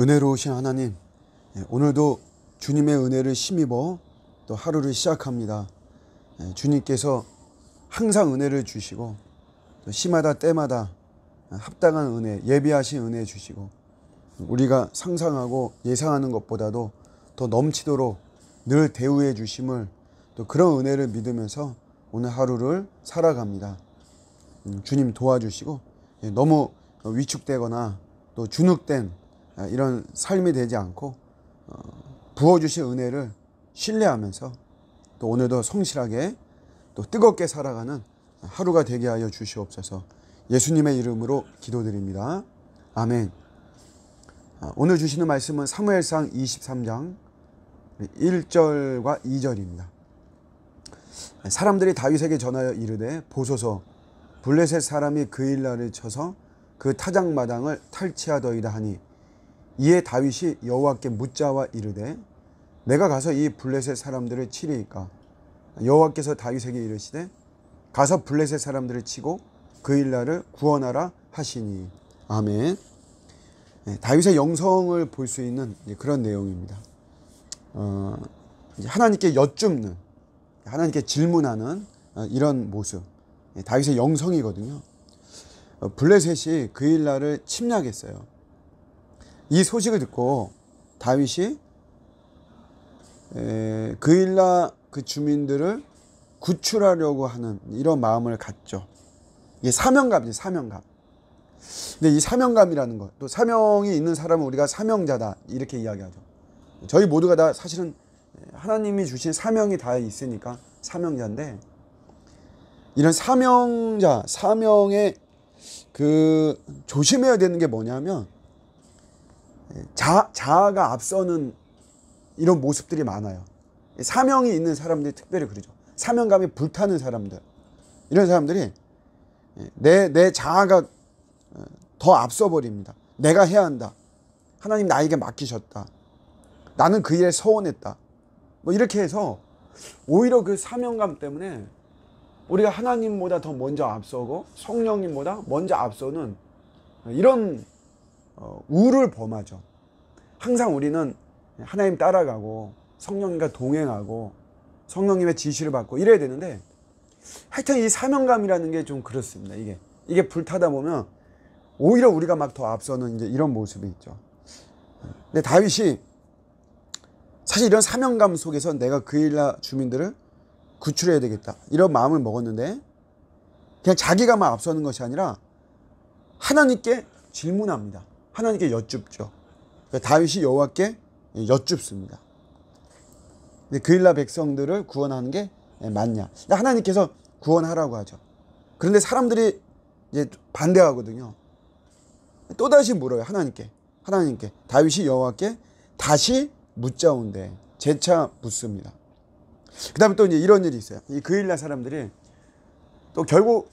은혜로우신 하나님, 오늘도 주님의 은혜를 힘입어 또 하루를 시작합니다. 주님께서 항상 은혜를 주시고 또 시마다 때마다 합당한 은혜, 예비하신 은혜 주시고 우리가 상상하고 예상하는 것보다도 더 넘치도록 늘 대우해 주심을, 또 그런 은혜를 믿으면서 오늘 하루를 살아갑니다. 주님 도와주시고 너무 위축되거나 또 주눅된 이런 삶이 되지 않고 부어주신 은혜를 신뢰하면서 또 오늘도 성실하게 또 뜨겁게 살아가는 하루가 되게 하여 주시옵소서. 예수님의 이름으로 기도드립니다. 아멘. 오늘 주시는 말씀은 사무엘상 23장 1절과 2절입니다. 사람들이 다윗에게 전하여 이르되 보소서, 블레셋 사람이 그일라를 쳐서 그 타작마당을 탈취하더이다 하니, 이에 다윗이 여호와께 묻자와 이르되 내가 가서 이 블레셋 사람들을 치리이까? 여호와께서 다윗에게 이르시되 가서 블레셋 사람들을 치고 그일라를 구원하라 하시니. 아멘. 다윗의 영성을 볼 수 있는 그런 내용입니다. 하나님께 여쭙는, 하나님께 질문하는 이런 모습, 다윗의 영성이거든요. 블레셋이 그일라를 침략했어요. 이 소식을 듣고 다윗이 그일라 그 주민들을 구출하려고 하는 이런 마음을 갖죠. 이게 사명감이죠, 사명감. 근데 이 사명감이라는 것, 또 사명이 있는 사람은 우리가 사명자다 이렇게 이야기하죠. 저희 모두가 다 사실은 하나님이 주신 사명이 다 있으니까 사명자인데, 이런 사명자, 사명에 조심해야 되는 게 뭐냐면 자아가 앞서는 이런 모습들이 많아요. 사명이 있는 사람들이 특별히 그러죠. 사명감이 불타는 사람들, 이런 사람들이 내 자아가 더 앞서 버립니다. 내가 해야 한다, 하나님 나에게 맡기셨다, 나는 그 일에 서원했다, 뭐 이렇게 해서 오히려 그 사명감 때문에 우리가 하나님보다 더 먼저 앞서고 성령님보다 먼저 앞서는 이런 우를 범하죠. 항상 우리는 하나님 따라가고 성령님과 동행하고 성령님의 지시를 받고 이래야 되는데, 하여튼 이 사명감이라는 게 좀 그렇습니다. 이게 불타다 보면 오히려 우리가 막 더 앞서는 이제 이런 모습이 있죠. 근데 다윗이 사실 이런 사명감 속에서 내가 그일라 주민들을 구출해야 되겠다 이런 마음을 먹었는데, 그냥 자기가 막 앞서는 것이 아니라 하나님께 질문합니다. 하나님께 여쭙죠. 다윗이 여호와께 여쭙습니다. 그일라 백성들을 구원하는 게 맞냐? 하나님께서 구원하라고 하죠. 그런데 사람들이 이제 반대하거든요. 또다시 물어요. 하나님께 다윗이 여호와께 다시 묻자온대 재차 묻습니다. 그 다음에 또 이제 이런 일이 있어요. 이 그일라 사람들이 또 결국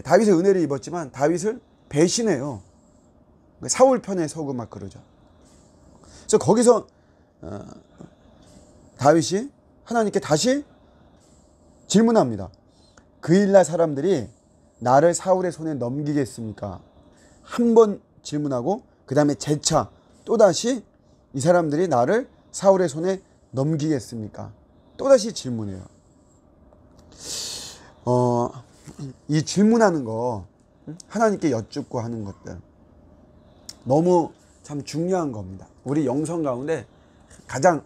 다윗의 은혜를 입었지만 다윗을 배신해요. 사울 편에 서고 막 그러죠. 그래서 거기서 다윗이 하나님께 다시 질문합니다. 그일라 사람들이 나를 사울의 손에 넘기겠습니까? 한 번 질문하고 그 다음에 재차 또다시 이 사람들이 나를 사울의 손에 넘기겠습니까? 또다시 질문해요. 이 질문하는 거, 하나님께 여쭙고 하는 것들 너무 참 중요한 겁니다. 우리 영성 가운데 가장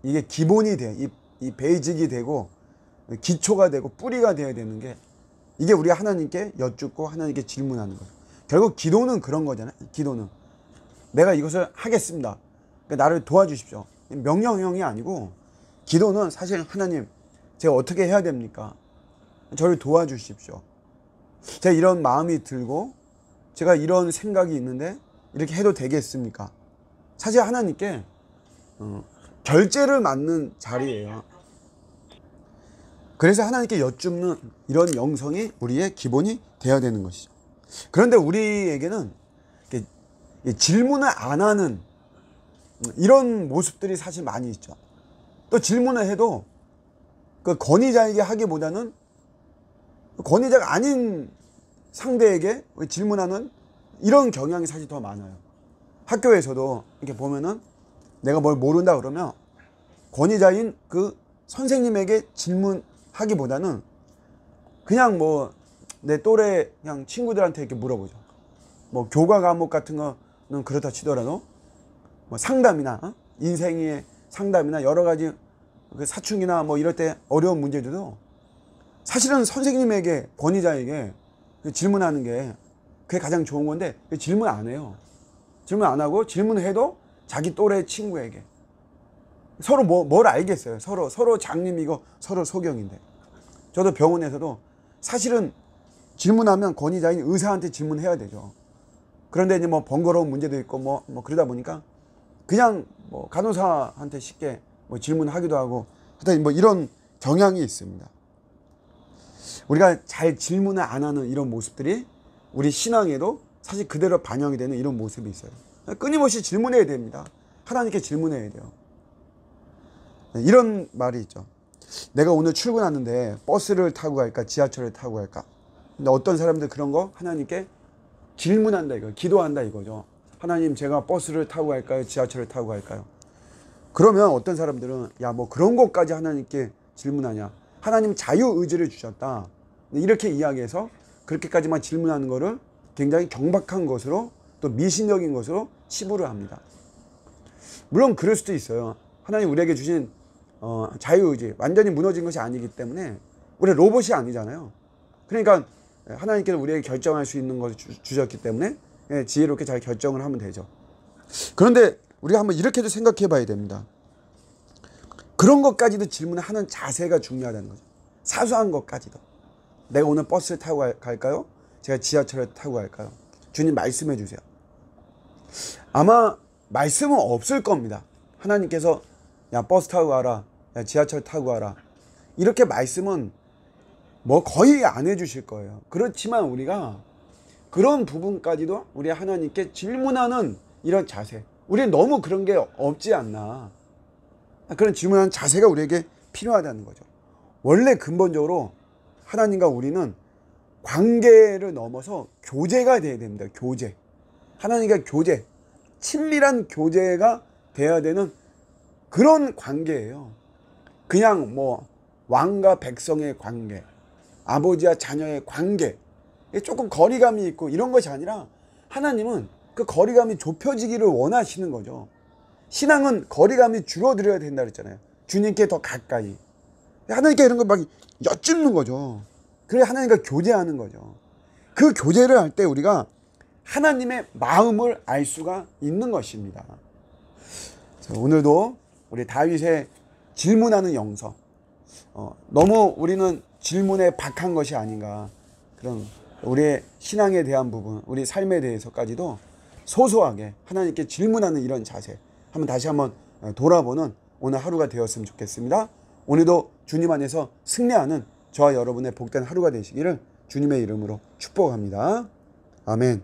이게 기본이 돼, 이 베이직이 되고 기초가 되고 뿌리가 되어야 되는 게, 이게 우리가 하나님께 여쭙고 하나님께 질문하는 거예요. 결국 기도는 그런 거잖아요. 기도는 내가 이것을 하겠습니다, 그러니까 나를 도와주십시오, 명령형이 아니고, 기도는 사실 하나님 제가 어떻게 해야 됩니까? 저를 도와주십시오. 제가 이런 마음이 들고 제가 이런 생각이 있는데 이렇게 해도 되겠습니까? 사실 하나님께 결제를 맞는 자리예요. 그래서 하나님께 여쭙는 이런 영성이 우리의 기본이 되어야 되는 것이죠. 그런데 우리에게는 질문을 안 하는 이런 모습들이 사실 많이 있죠. 또 질문을 해도 그 권위자에게 하기보다는 권위자가 아닌 상대에게 질문하는 이런 경향이 사실 더 많아요. 학교에서도 이렇게 보면은 내가 뭘 모른다 그러면 권위자인 그 선생님에게 질문하기보다는 그냥 뭐 내 또래 그냥 친구들한테 이렇게 물어보죠. 뭐 교과 과목 같은 거는 그렇다 치더라도 뭐 상담이나 인생의 상담이나 여러 가지 그 사춘기나 뭐 이럴 때 어려운 문제들도 사실은 선생님에게 권위자에게 질문하는 게 그게 가장 좋은 건데 질문 안 해요. 질문 안 하고 질문해도 자기 또래 친구에게 서로 뭘 알겠어요. 서로 장님이고 서로 소경인데. 저도 병원에서도 사실은 질문하면 권위자인 의사한테 질문해야 되죠. 그런데 이제 뭐 번거로운 문제도 있고 뭐 그러다 보니까 그냥 뭐 간호사한테 쉽게 뭐 질문하기도 하고 하여튼 뭐 이런 경향이 있습니다. 우리가 잘 질문을 안 하는 이런 모습들이 우리 신앙에도 사실 그대로 반영이 되는 이런 모습이 있어요. 끊임없이 질문해야 됩니다. 하나님께 질문해야 돼요. 이런 말이 있죠. 내가 오늘 출근하는데 버스를 타고 갈까 지하철을 타고 갈까. 근데 어떤 사람들 그런 거 하나님께 질문한다 이거, 기도한다 이거죠. 하나님 제가 버스를 타고 갈까요 지하철을 타고 갈까요. 그러면 어떤 사람들은 야 뭐 그런 것까지 하나님께 질문하냐. 하나님 자유의지를 주셨다. 이렇게 이야기해서 그렇게까지만 질문하는 거를 굉장히 경박한 것으로 또 미신적인 것으로 치부를 합니다. 물론 그럴 수도 있어요. 하나님 우리에게 주신 자유의지 완전히 무너진 것이 아니기 때문에 우리 로봇이 아니잖아요. 그러니까 하나님께서 우리에게 결정할 수 있는 것을 주셨기 때문에 지혜롭게 잘 결정을 하면 되죠. 그런데 우리가 한번 이렇게도 생각해 봐야 됩니다. 그런 것까지도 질문하는 자세가 중요하다는 거죠. 사소한 것까지도. 내가 오늘 버스를 타고 갈까요? 제가 지하철을 타고 갈까요? 주님 말씀해 주세요. 아마 말씀은 없을 겁니다. 하나님께서 야 버스 타고 가라. 야 지하철 타고 가라. 이렇게 말씀은 뭐 거의 안 해주실 거예요. 그렇지만 우리가 그런 부분까지도 우리 하나님께 질문하는 이런 자세. 우리는 너무 그런 게 없지 않나. 그런 질문하는 자세가 우리에게 필요하다는 거죠. 원래 근본적으로 하나님과 우리는 관계를 넘어서 교제가 돼야 됩니다. 교제. 하나님과 교제. 친밀한 교제가 돼야 되는 그런 관계예요. 그냥 뭐 왕과 백성의 관계, 아버지와 자녀의 관계, 조금 거리감이 있고 이런 것이 아니라 하나님은 그 거리감이 좁혀지기를 원하시는 거죠. 신앙은 거리감이 줄어들어야 된다 그랬잖아요. 주님께 더 가까이. 하나님께 이런 거 막 엿집는 거죠. 그래 하나님과 교제하는 거죠. 그 교제를 할 때 우리가 하나님의 마음을 알 수가 있는 것입니다. 오늘도 우리 다윗의 질문하는 영성, 너무 우리는 질문에 박한 것이 아닌가. 그런 우리의 신앙에 대한 부분, 우리 삶에 대해서까지도 소소하게 하나님께 질문하는 이런 자세 한번 다시 한번 돌아보는 오늘 하루가 되었으면 좋겠습니다. 오늘도 주님 안에서 승리하는 저와 여러분의 복된 하루가 되시기를 주님의 이름으로 축복합니다. 아멘.